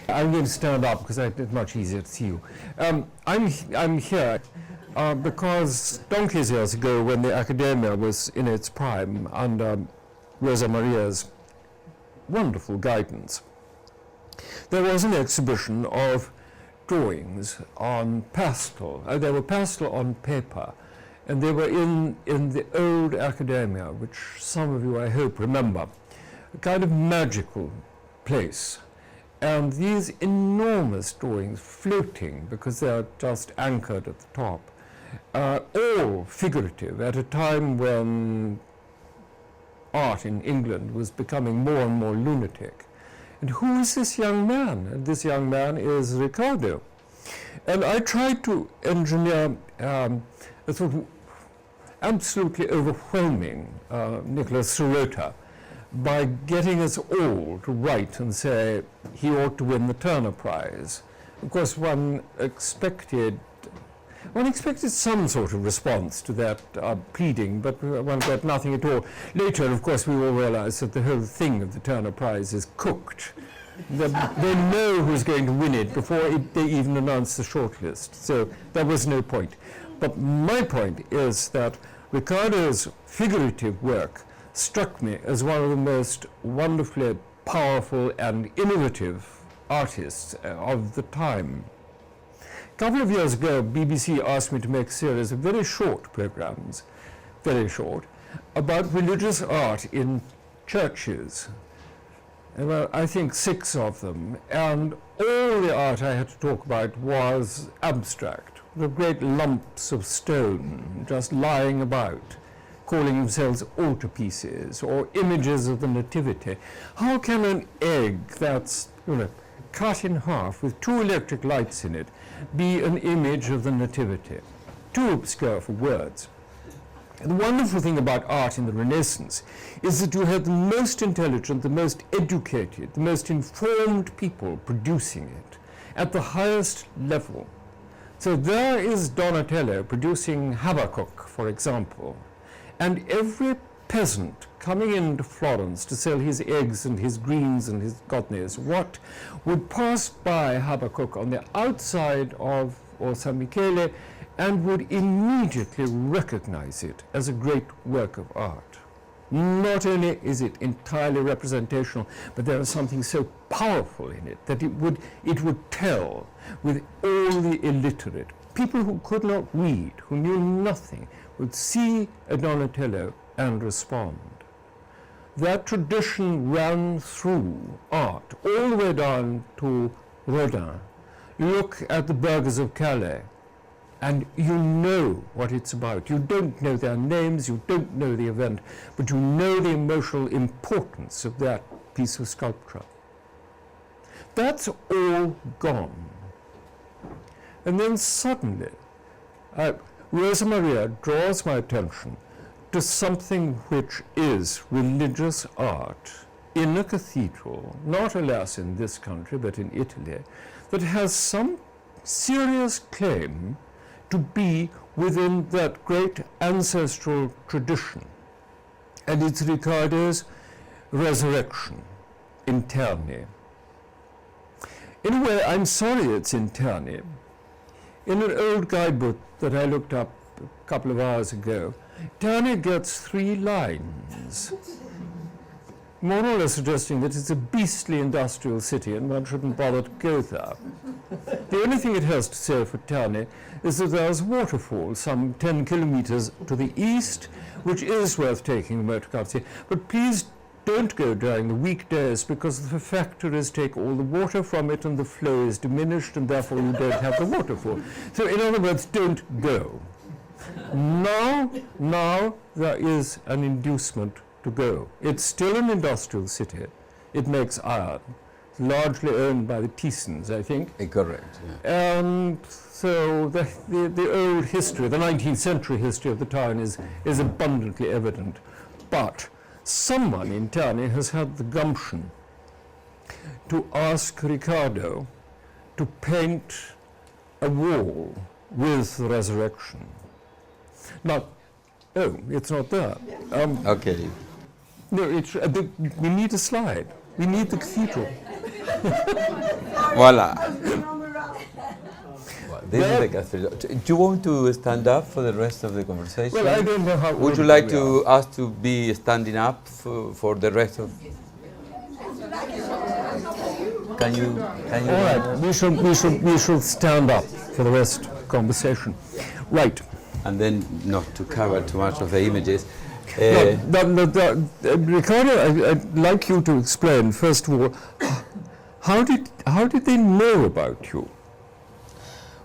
I'm going to stand up because it's much easier to see you. I'm here because donkeys years ago, when the academia was in its prime under Rosa Maria's wonderful guidance, there was an exhibition of drawings on pastel. They were pastel on paper, and they were in the old academia, which some of you, I hope, remember, a kind of magical place. And these enormous drawings floating, because they are just anchored at the top, all figurative at a time when art in England was becoming more and more lunatic. And who is this young man? And this young man is Ricardo. And I tried to engineer a sort of absolutely overwhelming Nicholas Sirota by getting us all to write and say he ought to win the Turner Prize. Of course, one expected some sort of response to that pleading, but one got nothing at all. Later, of course, we all realized that the whole thing of the Turner Prize is cooked. They know who's going to win it before they even announce the shortlist. So there was no point. But my point is that Ricardo's figurative work struck me as one of the most wonderfully powerful and innovative artists of the time. A couple of years ago, BBC asked me to make a series of very short programs, very short, about religious art in churches. There were, I think, 6 of them, and all the art I had to talk about was abstract, the great lumps of stone just lying about, calling themselves altarpieces or images of the Nativity. How can an egg that's, cut in half with 2 electric lights in it be an image of the Nativity? Too obscure for words. And the wonderful thing about art in the Renaissance is that you had the most intelligent, the most educated, the most informed people producing it at the highest level. So there is Donatello producing Habakkuk, for example, and every peasant coming into Florence to sell his eggs and his greens and his God knows what would pass by Habakkuk on the outside of or San Michele and would immediately recognize it as a great work of art. Not only is it entirely representational, but there is something so powerful in it that it would tell with all the illiterate. People who could not read, who knew nothing, would see a Donatello and respond. That tradition ran through art, all the way down to Rodin. Look at the burghers of Calais, and you know what it's about. You don't know their names, you don't know the event, but you know the emotional importance of that piece of sculpture. That's all gone. And then suddenly, Rosa Maria draws my attention to something which is religious art in a cathedral, not alas in this country, but in Italy, that has some serious claim to be within that great ancestral tradition. And it's Ricardo's Resurrection in Terni. In a way, I'm sorry it's in Terni. In an old guidebook that I looked up a couple of hours ago, Terni gets 3 lines, more or less suggesting that it's a beastly industrial city and one shouldn't bother to go there. The only thing it has to say for Terni is that there's a waterfall some 10 kilometers to the east, which is worth taking a motor car to see. But please don't go during the weekdays because the factories take all the water from it and the flow is diminished and therefore you don't have the waterfall. So in other words, don't go. Now there is an inducement to go. It's still an industrial city. It makes iron, largely owned by the Thysens, I think. Correct. Yeah. And so the old history, the 19th century history of the town is abundantly evident. But someone in Terni has had the gumption to ask Ricardo to paint a wall with the resurrection. Now, it's not there. Okay. No, we need a slide. We need the cathedral. Voila. Well, this is the cathedral. Do you want to stand up for the rest of the conversation? Well, I don't know how. Would you like to us to be standing up for the rest of? Can you? All right, we shall stand up for the rest of the conversation. Right. And then not to cover too much of the images. Ricardo, I'd like you to explain first of all, how did they know about you?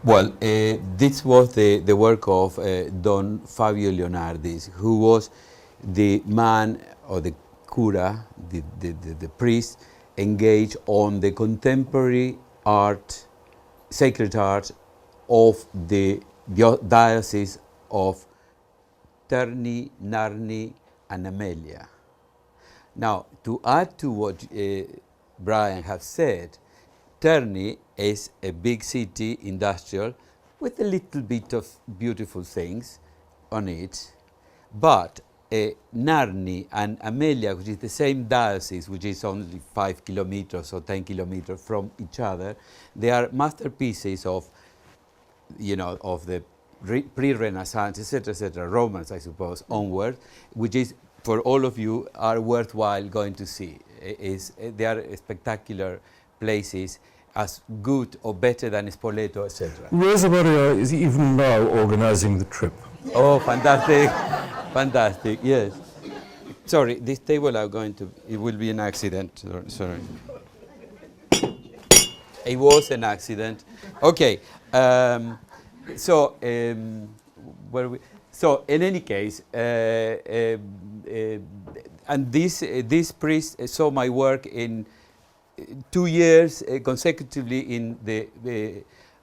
Well, this was the work of Don Fabio Leonardis, who was the man or the cura, the priest, engaged on the contemporary art, sacred art of the diocese of Terni, Narni, and Amelia. Now, to add to what Brian has said, Terni is a big city, industrial, with a little bit of beautiful things on it, but Narni and Amelia, which is the same diocese, which is only 5 kilometers or 10 kilometers from each other, they are masterpieces of, of the pre-Renaissance, etc., Romans, I suppose, onward, which is, for all of you, are worthwhile going to see. They are spectacular places, as good or better than Spoleto, etc. Rosa Maria is even now organizing the trip. Oh, fantastic. Fantastic, yes. Sorry, this table it will be an accident. Sorry. It was an accident. Okay. So in any case, and this priest saw my work in 2 years consecutively in the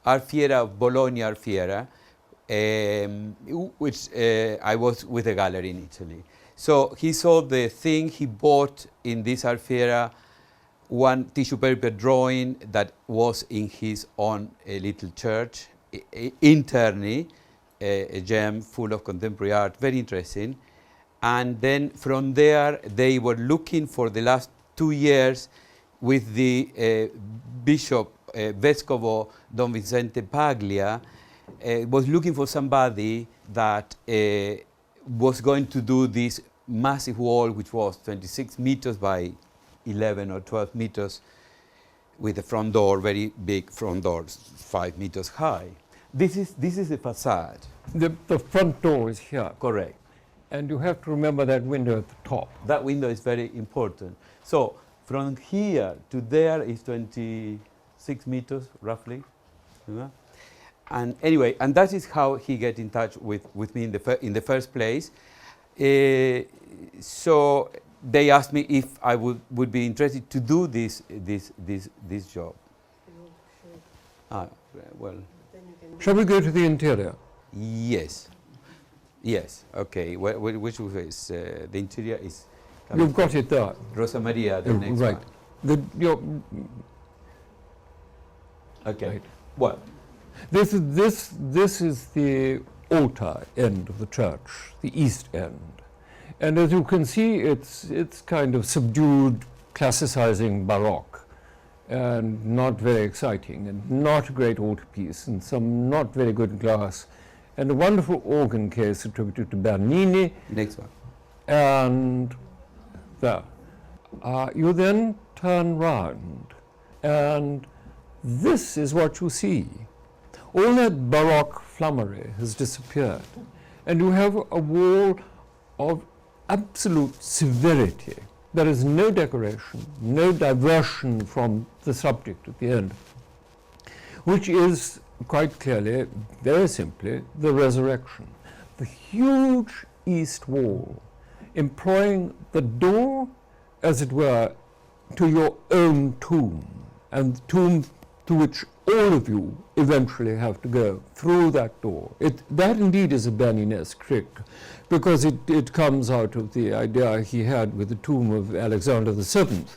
Art Fiera of Bologna Art Fiera, which I was with a gallery in Italy. So he saw the thing, he bought in this Art Fiera one tissue paper drawing that was in his own little church in Terni, a gem full of contemporary art, very interesting. And then from there, they were looking for the last 2 years with the Bishop Vescovo Don Vicente Paglia, was looking for somebody that was going to do this massive wall, which was 26 meters by 11 or 12 meters, with a front door, very big front door, 5 meters high. This is the facade. The front door is here. Correct. And you have to remember that window at the top. That window is very important. So from here to there is 26 meters, roughly. And anyway, and that is how he got in touch with me in the first place. So they asked me if I would be interested to do this job. Well. Shall we go to the interior? Yes. Yes. Okay. Which is the interior is? You've got it there. Rosa Maria, the next right. one. Okay. Right. Well, this is the altar end of the church, the east end, and as you can see, it's kind of subdued, classicizing Baroque, and not very exciting, and not a great altarpiece, and some not very good glass, and a wonderful organ case attributed to Bernini. Next one. And there. You then turn round, and this is what you see. All that Baroque flummery has disappeared, and you have a wall of absolute severity. There is no decoration, no diversion from the subject at the end, which is quite clearly, very simply, the resurrection. The huge east wall, employing the door, as it were, to your own tomb, and the tomb to which all of you eventually have to go through that door. That indeed is a Berninesque trick, because it comes out of the idea he had with the tomb of Alexander VII.